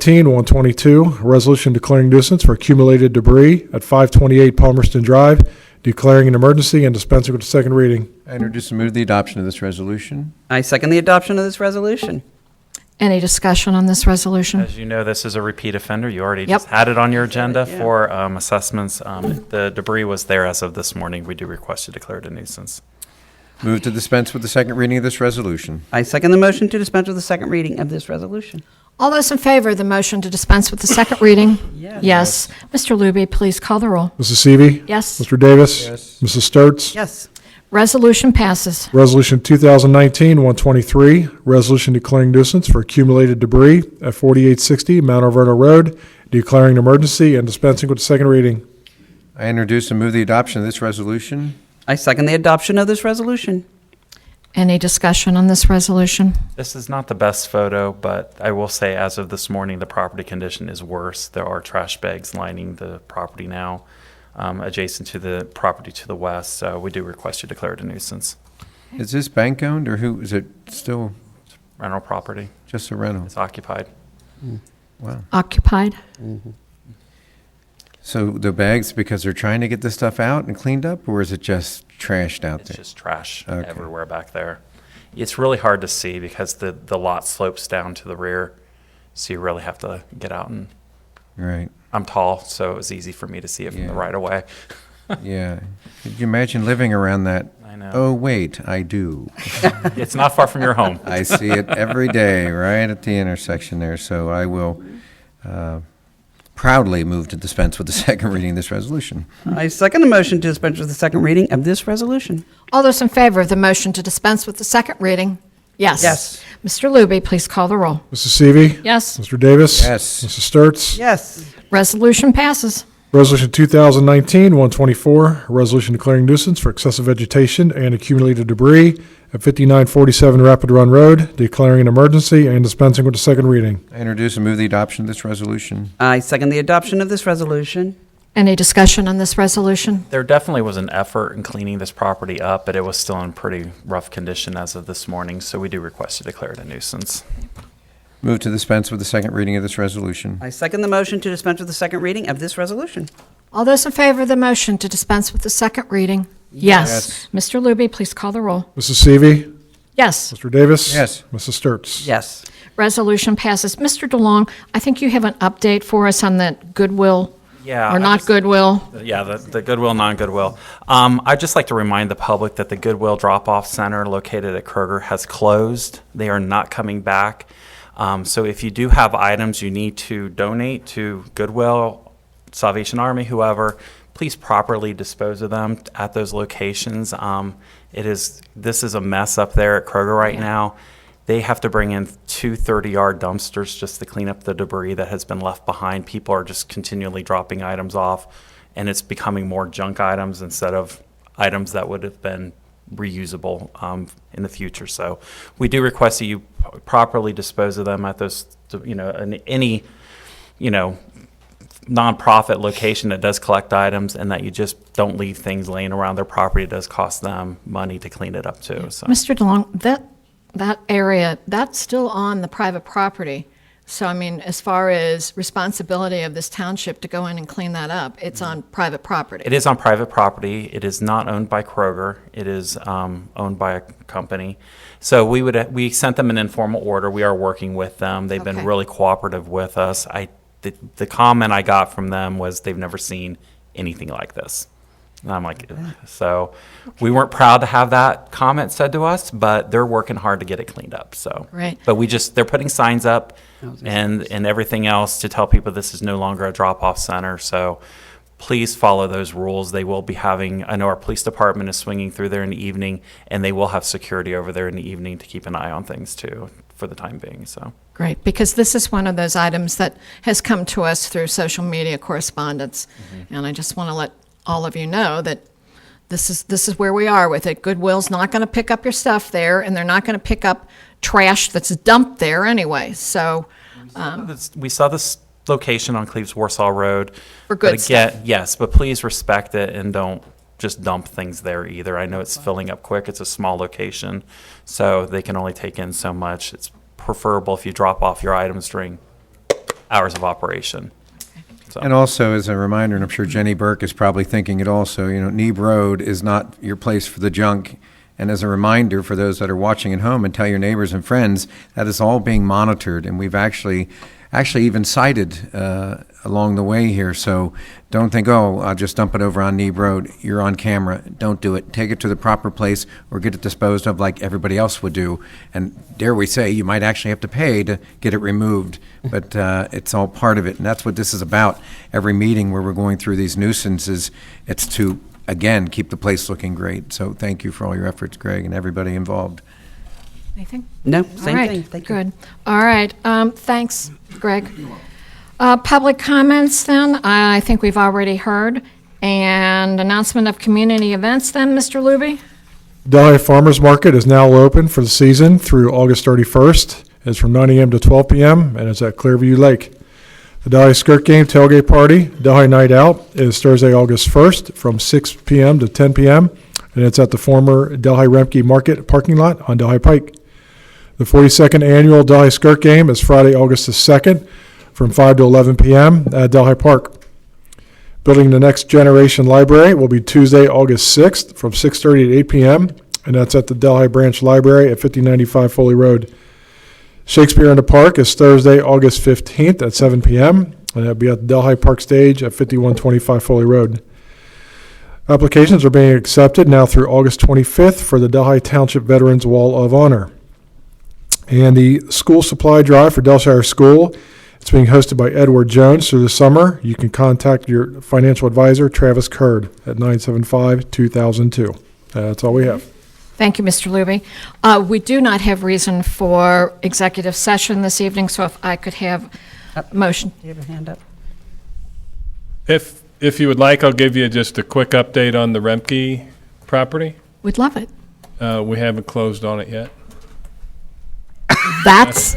2019-122, resolution declaring nuisance for accumulated debris at 528 Palmerston Drive, declaring an emergency and dispensing with the second reading. I introduce and move the adoption of this resolution. I second the adoption of this resolution. Any discussion on this resolution? As you know, this is a repeat offender. You already Yep. just had it on your agenda Yeah. for assessments. The debris was there as of this morning. We do request you declare it a nuisance. Move to dispense with the second reading of this resolution. I second the motion to dispense with the second reading of this resolution. All those in favor of the motion to dispense with the second reading? Yes. Yes. Mr. Luby, please call the roll. Mrs. Seavey. Yes. Mr. Davis. Yes. Mrs. Sturts. Yes. Resolution passes. Resolution 2019-123, resolution declaring nuisance for accumulated debris at 4860 Mount Alverno Road, declaring an emergency and dispensing with the second reading. I introduce and move the adoption of this resolution. I second the adoption of this resolution. Any discussion on this resolution? This is not the best photo, but I will say as of this morning, the property condition is worse. There are trash bags lining the property now, adjacent to the property to the west. So we do request you declare it a nuisance. Is this bank owned or who, is it still Rental property just a rental? is occupied. Wow. Occupied? So the bags, because they're trying to get this stuff out and cleaned up, or is it just trashed out It's there? just trash Okay. everywhere back there. It's really hard to see because the lot slopes down to the rear. So you really have to get out and Right, I'm tall, so it was easy for me to see it from the Yeah. right of way. yeah. Could you imagine living around that? I know. Oh, wait, I do. It's not far from your home. I see it every day, right at the intersection there, so I will proudly move to dispense with the second reading of this resolution. I second the motion to dispense with the second reading of this resolution. All those in favor of the motion to dispense with the second reading? Yes. Yes. Mr. Luby, please call the roll. Mrs. Seavey. Yes. Mr. Davis. Yes. Mrs. Sturts. Yes. Resolution passes. Resolution 2019-124, a resolution declaring nuisance for excessive vegetation and accumulated debris at 5947 Rapid Run Road, declaring an emergency and dispensing with the second reading. I introduce and move the adoption of this resolution. I second the adoption of this resolution. Any discussion on this resolution? There definitely was an effort in cleaning this property up, but it was still in pretty rough condition as of this morning, so we do request to declare it a nuisance. Move to dispense with the second reading of this resolution. I second the motion to dispense with the second reading of this resolution. All those in favor of the motion to dispense with the second reading? Yes. Mr. Luby, please call the roll. Mrs. Seavey. Yes. Mr. Davis. Yes. Mrs. Sturts. Yes. Resolution passes. Mr. DeLong, I think you have an update for us on that Goodwill, Yeah. or I not just- Goodwill. Yeah, the Goodwill, non-Goodwill. I'd just like to remind the public that the Goodwill drop-off center located at Kroger has closed. They are not coming back. So if you do have items you need to donate to Goodwill, Salvation Army, whoever, please properly dispose of them at those locations. This is a mess up there at Kroger right now. They have to bring in 2 30-yard dumpsters just to clean up the debris that has been left behind. People are just continually dropping items off, and it's becoming more junk items instead of items that would have been reusable in the future. So we do request that you properly dispose of them at those, in any, nonprofit location that does collect items, and that you just don't leave things laying around their property. It does cost them money to clean it up too. So. Mr. DeLong, that area, that's still on the private property. So, I mean, as far as responsibility of this township to go in and clean that up, it's on private property. It is on private property. It is not owned by Kroger. It is owned by a company. So we sent them an informal order. We are working with them. They've been Okay. really cooperative with us. The comment I got from them was they've never seen anything like this. And I'm like, so we weren't proud to have that comment said to us, but they're working hard to get it cleaned up. So, Right. But they're putting signs up and everything else to tell people this is no longer a drop-off center. So please follow those rules. They will be having, I know our police department is swinging through there in the evening, and they will have security over there in the evening to keep an eye on things too for the time being. So. Great, because this is one of those items that has come to us through social media correspondence. And I just want to let all of you know that this is where we are with it. Goodwill's not going to pick up your stuff there, and they're not going to pick up trash that's dumped there anyway. So, We saw this location on Cleves Warsaw Road. For good But again, yes, but please respect it and don't just dump things there either. I know it's filling up quick. It's a small location, so they can only take in so much. It's preferable if you drop off your items during hours of operation. So. And also, as a reminder, and I'm sure Jenny Burke is probably thinking it also, Neeb Road is not your place for the junk. And as a reminder for those that are watching at home, and tell your neighbors and friends, that is all being monitored. And we've actually even cited along the way here. So don't think, oh, I'll just dump it over on Neeb Road. You're on camera. Don't do it. Take it to the proper place or get it disposed of like everybody else would do. And dare we say, you might actually have to pay to get it removed. But it's all part of it. And that's what this is about. Every meeting where we're going through these nuisances, it's to, again, keep the place looking great. So thank you for all your efforts, Greg, and everybody involved. anything? No, All same right, thing. Thank you. Good. All right, thanks, Greg. Public comments then, I think we've already heard. And announcement of community events then, Mr. Luby? Delhi Farmers Market is now open for the season through August 31st. It's from 9 a.m. to 12 p.m. and it's at Clearview Lake. The Delhi Skirt Game Tailgate Party, Delhi Night Out, is Thursday, August 1st from 6 p.m. to 10 p.m. and it's at the former Delhi Remke Market parking lot on Delhi Pike. The 42nd Annual Delhi Skirt Game is Friday, August the 2nd from 5 to 11 p.m. at Delhi Park. Building the Next Generation Library will be Tuesday, August 6th from 6:30 to 8 p.m. and that's at the Delhi Branch Library at 5095 Foley Road. Shakespeare in the Park is Thursday, August 15th at 7 p.m. and that'll be at the Delhi Park Stage at 5125 Foley Road. Applications are being accepted now through August 25th for the Delhi Township Veterans Wall of Honor. And the school supply drive for Delshire School, it's being hosted by Edward Jones through the summer. You can contact your financial advisor, Travis Curd, at 975-2002. That's all we have. Thank you, Mr. Luby. We do not have reason for executive session this evening, so if I could have a motion. Do you have a hand up? If you would like, I'll give you just a quick update on the Remke property. We'd love it. We haven't closed on it yet. That's,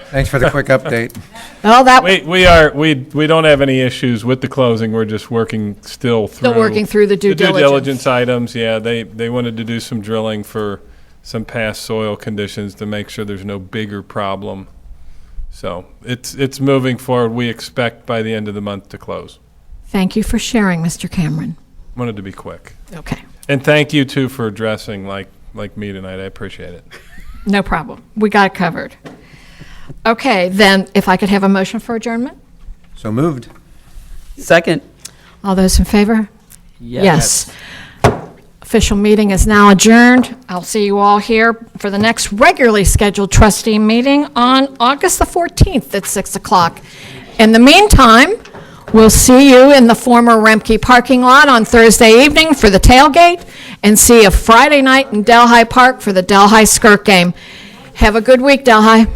Thanks for the quick update. well, that, We don't have any issues with the closing. We're just working still through. still working through the due diligence. Items, yeah. They wanted to do some drilling for some past soil conditions to make sure there's no bigger problem. So it's moving forward. We expect by the end of the month to close. Thank you for sharing, Mr. Cameron. Wanted to be quick. Okay, And thank you too for addressing like me tonight. I appreciate it. no problem. We got it covered. Okay, then if I could have a motion for adjournment? So moved. Second. All those in favor? Yes. Official meeting is now adjourned. I'll see you all here for the next regularly scheduled trustee meeting on August the 14th at 6 o'clock. In the meantime, we'll see you in the former Remke parking lot on Thursday evening for the tailgate, and see you Friday night in Delhi Park for the Delhi Skirt game. Have a good week, Delhi.